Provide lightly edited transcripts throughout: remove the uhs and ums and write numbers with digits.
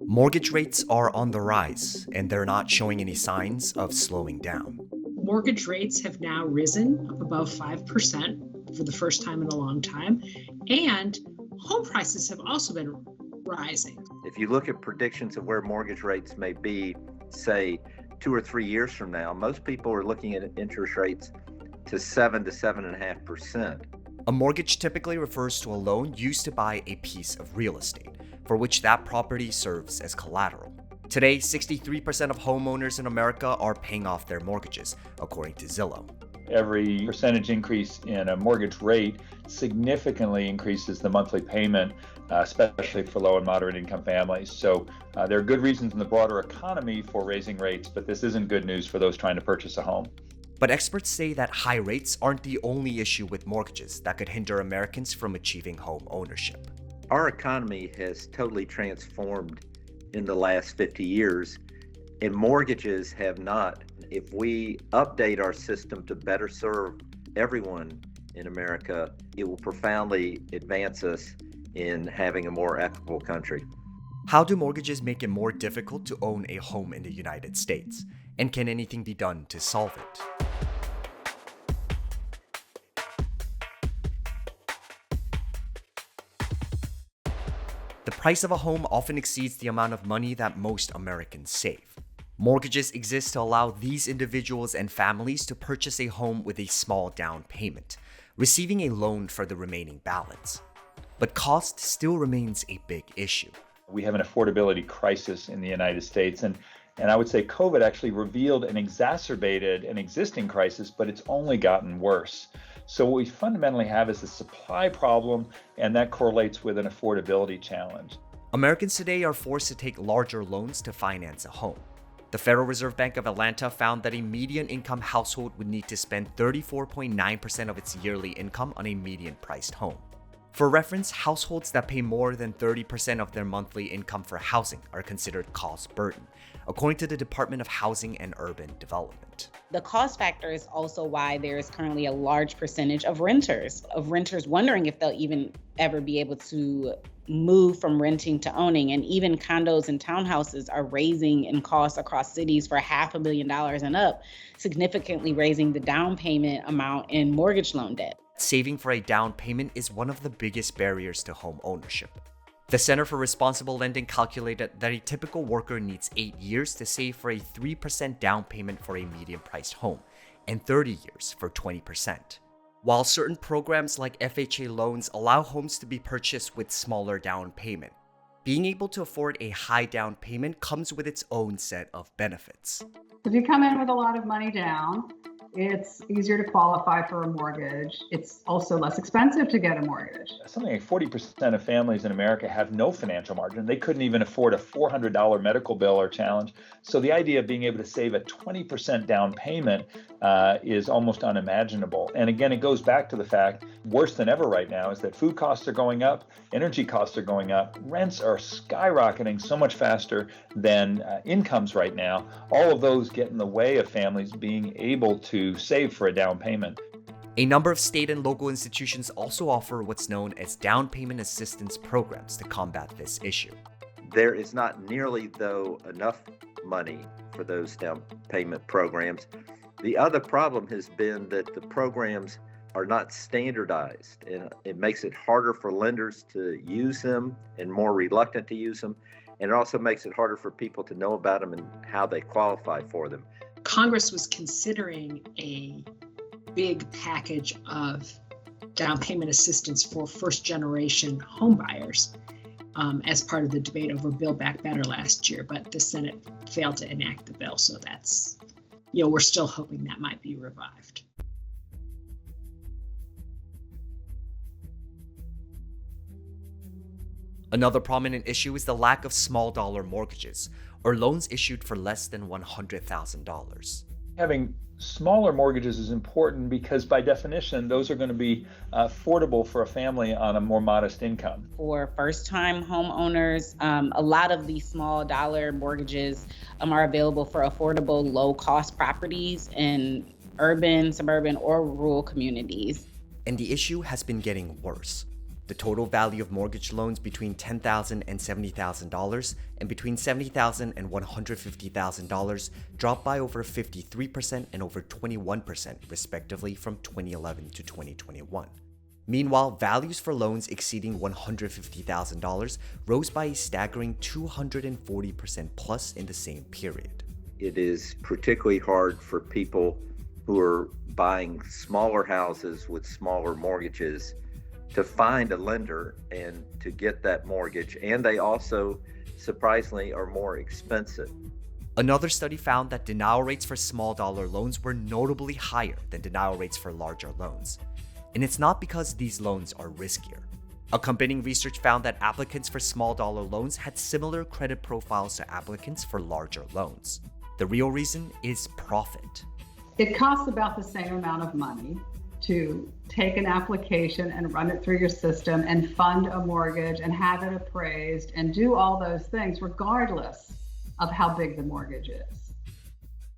Mortgage rates are on the rise, and they're not showing any signs of slowing down. Mortgage rates have now risen up above 5% for the first time in a long time, and home prices have also been rising. If you look at predictions of where mortgage rates may be, say 2 or 3 years from now, most people are looking at interest rates to 7 to 7.5%. A mortgage typically refers to a loan used to buy a piece of real estate, for which that property serves as collateral. Today, 63% of homeowners in America are paying off their mortgages, according to Zillow. Every percentage increase in a mortgage rate significantly increases the monthly payment, especially for low and moderate income families. So there are good reasons in the broader economy for raising rates, but this isn't good news for those trying to purchase a home. But experts say that high rates aren't the only issue with mortgages that could hinder Americans from achieving home ownership. Our economy has totally transformed in the last 50 years, and mortgages have not. If we update our system to better serve everyone in America, it will profoundly advance us in having a more equitable country. How do mortgages make it more difficult to own a home in the United States? And can anything be done to solve it? The price of a home often exceeds the amount of money that most Americans save. Mortgages exist to allow these individuals and families to purchase a home with a small down payment, receiving a loan for the remaining balance. But cost still remains a big issue. We have an affordability crisis in the United States, and I would say COVID actually revealed and exacerbated an existing crisis, but it's only gotten worse. So what we fundamentally have is a supply problem, and that correlates with an affordability challenge. Americans today are forced to take larger loans to finance a home. The Federal Reserve Bank of Atlanta found that a median income household would need to spend 34.9% of its yearly income on a median priced home. For reference, households that pay more than 30% of their monthly income for housing are considered cost burden, according to the Department of Housing and Urban Development. The cost factor is also why there is currently a large percentage of renters wondering if they'll even ever be able to move from renting to owning. And even condos and townhouses are raising in cost across cities for $500,000 and up, significantly raising the down payment amount in mortgage loan debt. Saving for a down payment is one of the biggest barriers to home ownership. The Center for Responsible Lending calculated that a typical worker needs 8 years to save for a 3% down payment for a medium-priced home, and 30 years for 20%. While certain programs like FHA loans allow homes to be purchased with smaller down payment, being able to afford a high down payment comes with its own set of benefits. If you come in with a lot of money down, it's easier to qualify for a mortgage. It's also less expensive to get a mortgage. Something like 40% of families in America have no financial margin. They couldn't even afford a $400 medical bill or challenge. So the idea of being able to save a 20% down payment is almost unimaginable. And again, it goes back to the fact, worse than ever right now, is that food costs are going up, energy costs are going up, rents are skyrocketing so much faster than incomes right now. All of those get in the way of families being able to save for a down payment. A number of state and local institutions also offer what's known as down payment assistance programs to combat this issue. There is not nearly, though, enough money for those down payment programs. The other problem has been that the programs are not standardized, and it makes it harder for lenders to use them and more reluctant to use them. And it also makes it harder for people to know about them and how they qualify for them. Congress was considering a big package of down payment assistance for first-generation homebuyers as part of the debate over Build Back Better last year, but the Senate failed to enact the bill, so that's, we're still hoping that might be revived. Another prominent issue is the lack of small dollar mortgages, or loans issued for less than $100,000. Having smaller mortgages is important because by definition, those are going to be affordable for a family on a more modest income. For first-time homeowners, a lot of these small dollar mortgages are available for affordable, low-cost properties in urban, suburban, or rural communities. And the issue has been getting worse. The total value of mortgage loans between $10,000 and $70,000 and between $70,000 and $150,000 dropped by over 53% and over 21% respectively from 2011 to 2021. Meanwhile, values for loans exceeding $150,000 rose by a staggering 240% plus in the same period. It is particularly hard for people who are buying smaller houses with smaller mortgages to find a lender and to get that mortgage. And they also, surprisingly, are more expensive. Another study found that denial rates for small dollar loans were notably higher than denial rates for larger loans. And it's not because these loans are riskier. Accompanying research found that applicants for small dollar loans had similar credit profiles to applicants for larger loans. The real reason is profit. It costs about the same amount of money to take an application and run it through your system and fund a mortgage and have it appraised and do all those things regardless of how big the mortgage is.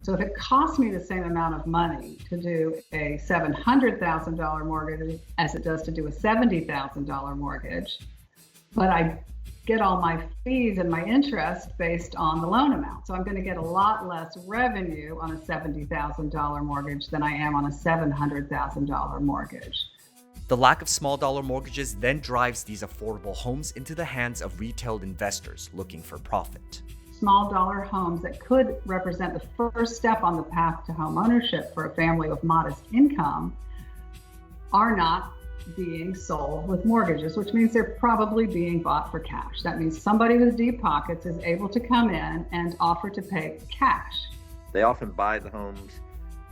So if it costs me the same amount of money to do a $700,000 mortgage as it does to do a $70,000 mortgage, but I get all my fees and my interest based on the loan amount. So I'm going to get a lot less revenue on a $70,000 mortgage than I am on a $700,000 mortgage. The lack of small dollar mortgages then drives these affordable homes into the hands of retail investors looking for profit. Small dollar homes that could represent the first step on the path to home ownership for a family with modest income are not being sold with mortgages, which means they're probably being bought for cash. That means somebody with deep pockets is able to come in and offer to pay cash. They often buy the homes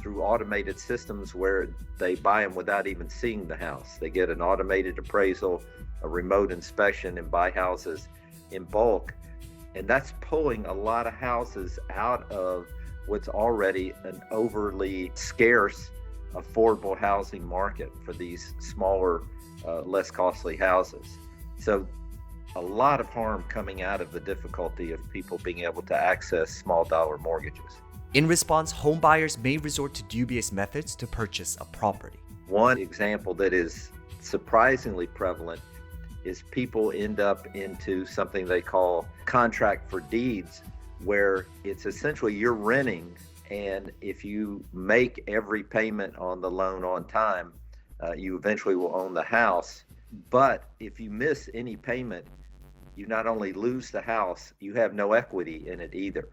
through automated systems where they buy them without even seeing the house. They get an automated appraisal, a remote inspection, and buy houses in bulk. And that's pulling a lot of houses out of what's already an overly scarce, affordable housing market for these smaller, less costly houses. So a lot of harm coming out of the difficulty of people being able to access small dollar mortgages. In response, home buyers may resort to dubious methods to purchase a property. One example that is surprisingly prevalent is people end up into something they call contract for deeds, where it's essentially you're renting, and if you make every payment on the loan on time, you eventually will own the house. But if you miss any payment, you not only lose the house, you have no equity in it either.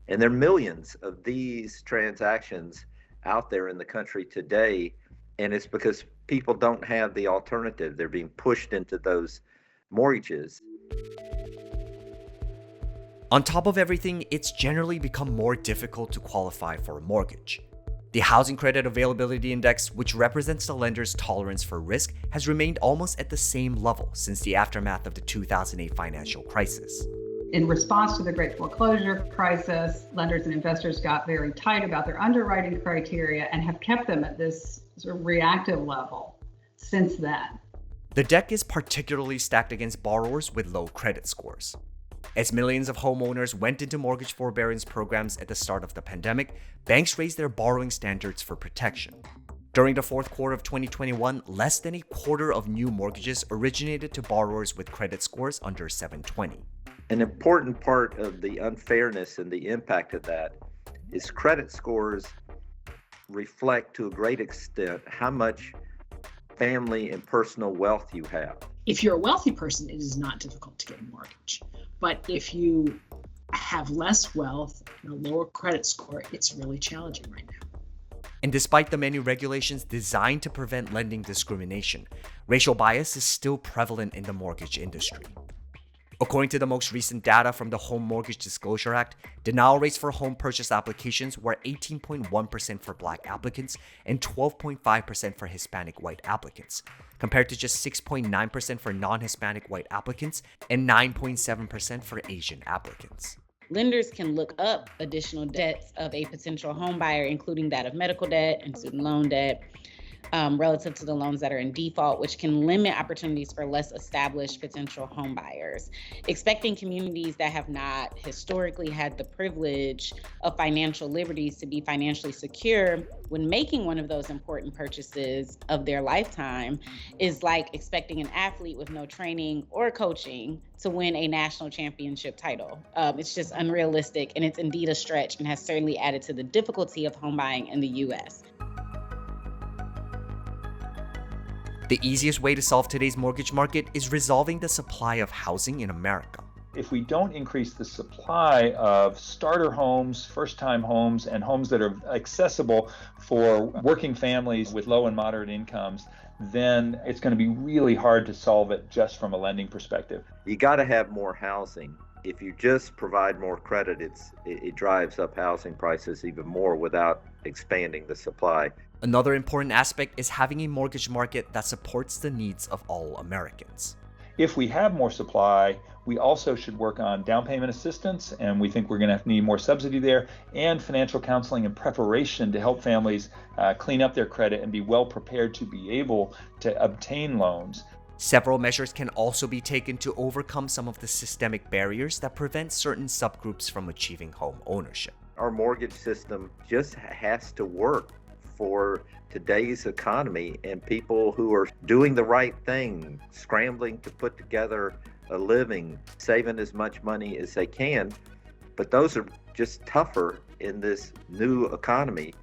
And there are millions of these transactions out there in the country today, and it's because people don't have the alternative. They're being pushed into those mortgages. On top of everything, it's generally become more difficult to qualify for a mortgage. The Housing Credit Availability Index, which represents the lender's tolerance for risk, has remained almost at the same level since the aftermath of the 2008 financial crisis. In response to the Great Foreclosure crisis, lenders and investors got very tight about their underwriting criteria and have kept them at this sort of reactive level since then. The deck is particularly stacked against borrowers with low credit scores. As millions of homeowners went into mortgage forbearance programs at the start of the pandemic, banks raised their borrowing standards for protection. During the fourth quarter of 2021, less than a quarter of new mortgages originated to borrowers with credit scores under 720. An important part of the unfairness and the impact of that is credit scores reflect to a great extent how much family and personal wealth you have. If you're a wealthy person, it is not difficult to get a mortgage. But if you have less wealth and a lower credit score, it's really challenging right now. And despite the many regulations designed to prevent lending discrimination, racial bias is still prevalent in the mortgage industry. According to the most recent data from the Home Mortgage Disclosure Act, denial rates for home purchase applications were 18.1% for Black applicants and 12.5% for Hispanic white applicants, compared to just 6.9% for non-Hispanic white applicants and 9.7% for Asian applicants. Lenders can look up additional debts of a potential home buyer, including that of medical debt and student loan debt. relative to the loans that are in default, which can limit opportunities for less established potential home buyers. Expecting communities that have not historically had the privilege of financial liberties to be financially secure when making one of those important purchases of their lifetime is like expecting an athlete with no training or coaching to win a national championship title. It's just unrealistic, and it's indeed a stretch, and has certainly added to the difficulty of home buying in the U.S. The easiest way to solve today's mortgage market is resolving the supply of housing in America. If we don't increase the supply of starter homes, first-time homes, and homes that are accessible for working families with low and moderate incomes, then it's going to be really hard to solve it just from a lending perspective. You got to have more housing. If you just provide more credit, it drives up housing prices even more without expanding the supply. Another important aspect is having a mortgage market that supports the needs of all Americans. If we have more supply, we also should work on down payment assistance, and we think we're going to need more subsidy there, and financial counseling and preparation to help families clean up their credit and be well prepared to be able to obtain loans. Several measures can also be taken to overcome some of the systemic barriers that prevent certain subgroups from achieving home ownership. Our mortgage system just has to work for today's economy and people who are doing the right thing, scrambling to put together a living, saving as much money as they can. But those are just tougher in this new economy.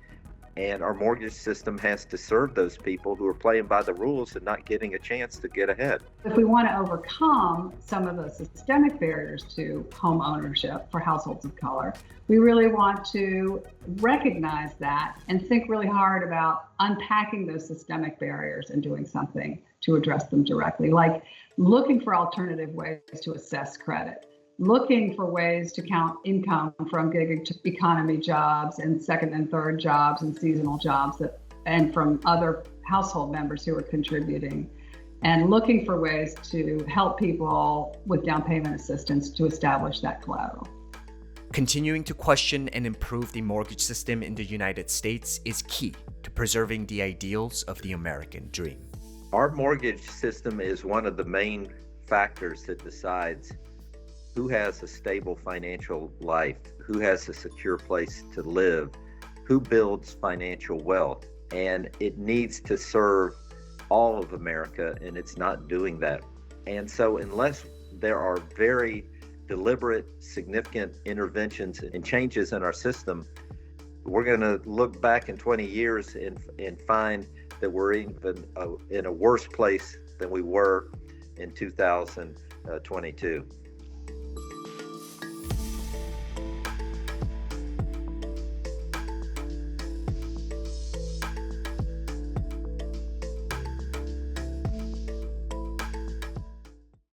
And our mortgage system has to serve those people who are playing by the rules and not getting a chance to get ahead. If we want to overcome some of the systemic barriers to home ownership for households of color, we really want to recognize that and think really hard about unpacking those systemic barriers and doing something to address them directly, like looking for alternative ways to assess credit, looking for ways to count income from gig economy jobs and second and third jobs and seasonal jobs and from other household members who are contributing, and looking for ways to help people with down payment assistance to establish that collateral. Continuing to question and improve the mortgage system in the United States is key to preserving the ideals of the American dream. Our mortgage system is one of the main factors that decides who has a stable financial life, who has a secure place to live, who builds financial wealth. And it needs to serve all of America, and it's not doing that. And so unless there are very deliberate, significant interventions and changes in our system, we're going to look back in 20 years and find that we're even in a worse place than we were in 2022.